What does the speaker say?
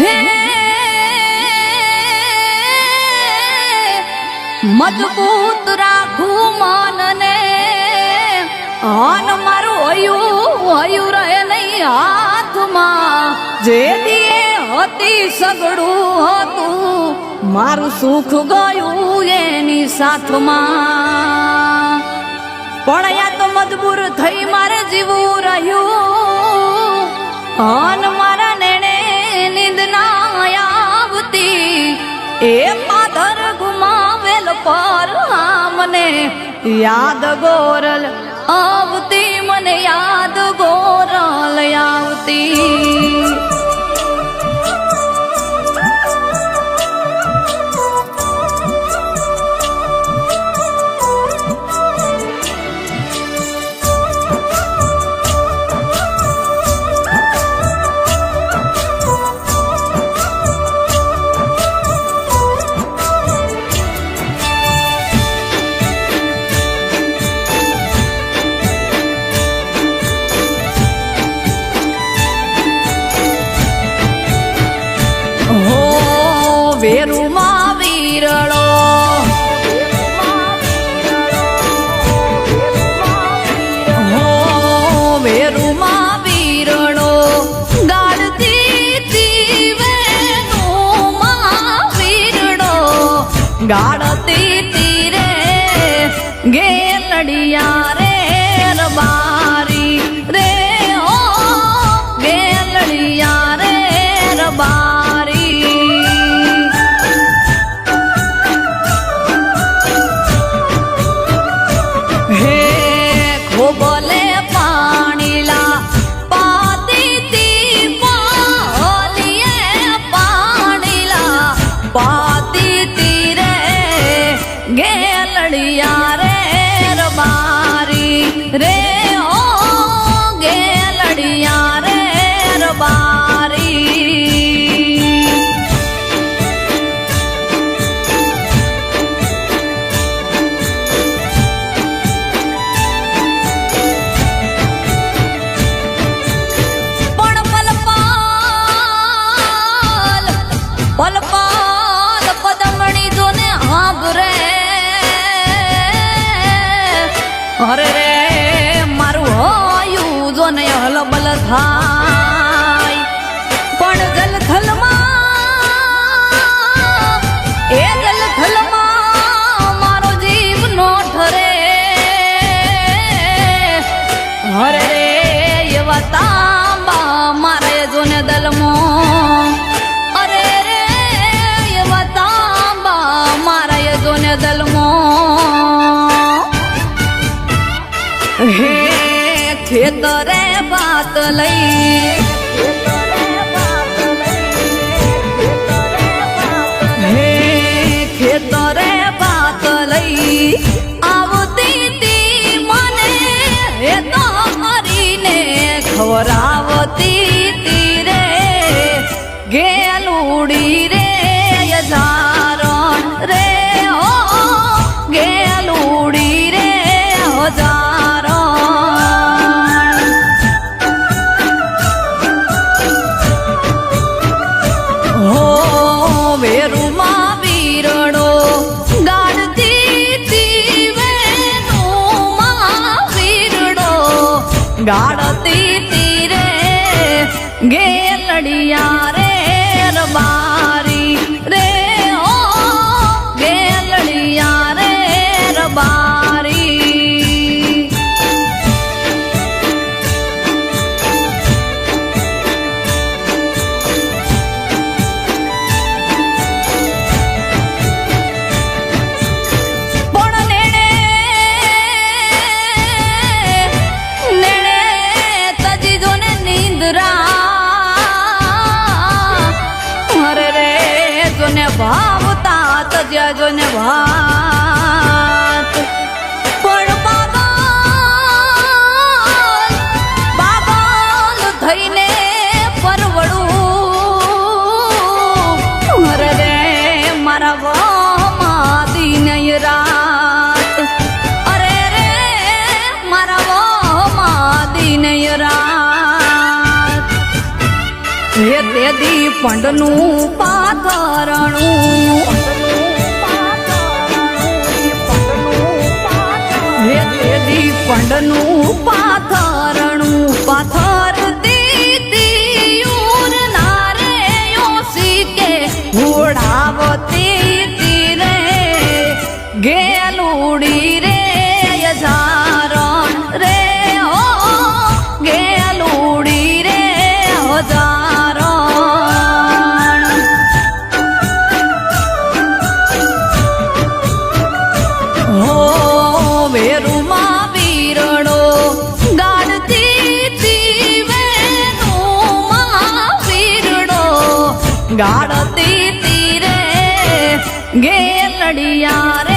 હે મજબૂત રાખું મનને અન મારું હયું રહે નહીં હાથમાં જે દીએ હતી સગડું હતું મારું સુખ ગયું એની સાથમાં પણ અહીંયા તો મજબૂર થઈ મારે જીવવું રહ્યું અન મારા નેણે નીંદ ના આવતી એ પાદર ગુમાવેલ પર મને યાદ ગોરલ આવતી મને યાદ ગોરલ આવતી વેરુમાં વીરળો હો વેરુમાં વીરળો ગાળતી તીવેનુમાં વીરળો ગાળતી તીરે ગેલડિયા રે રબારી રે ઓ ગેલડિયા રે રબારી બોલે પાણીલા પાતી પાલીએ પાણીલા પાતી તીરે ગેલડિયા રે રબારી રે ઓ ગેલડિયા રે રબારી પલપાલ પદમણી જોને હાંભરે અરે રે મારું હયું જોને હલબલ થાય પણ જલથલમાં એ જલથલમાં મારો જીવ નો ઠરે અરે રે એવા તાંબા મારે જોને દલમો દલમો હે ખેતરે ભાત લઈ હે ખેતરે ભાત લઈ આવતી તી મને હે તો હરીને ખવરાવતી તી રે ગેલુડી રે યજારણ રે ગેલુડી રે હજારણ હો વેરુમાં વીરડો ગાળતી તીવેનુમાં વીરડો ગાળતી તીરે ગેલડિયા રે રબારી રે ઓ ગેલડિયા રે રબારી પણ નેણે તજી જોને નીંદરા અરે રે જોને ભાવતા તજ્યા જોને ભાત પણ બાબાલ થઈને પરવડું અરે રે મારા વહમાં દિન રાત અરે રે મારા વહમાં દિન રાત વેદી પંડનું પાથરણું વેદી પંડનું પાથરણું પાથરતી નારે યોસી કે ઉડાવતી તીરે ગેલુડી રે યજારણ રે ઓ ગેલુડી રે હજારણ હો વેરુમાં વીરડો ગાડતી તીવેનુમાં વીરડો ગાડતી તીરે ગેલડિયા રે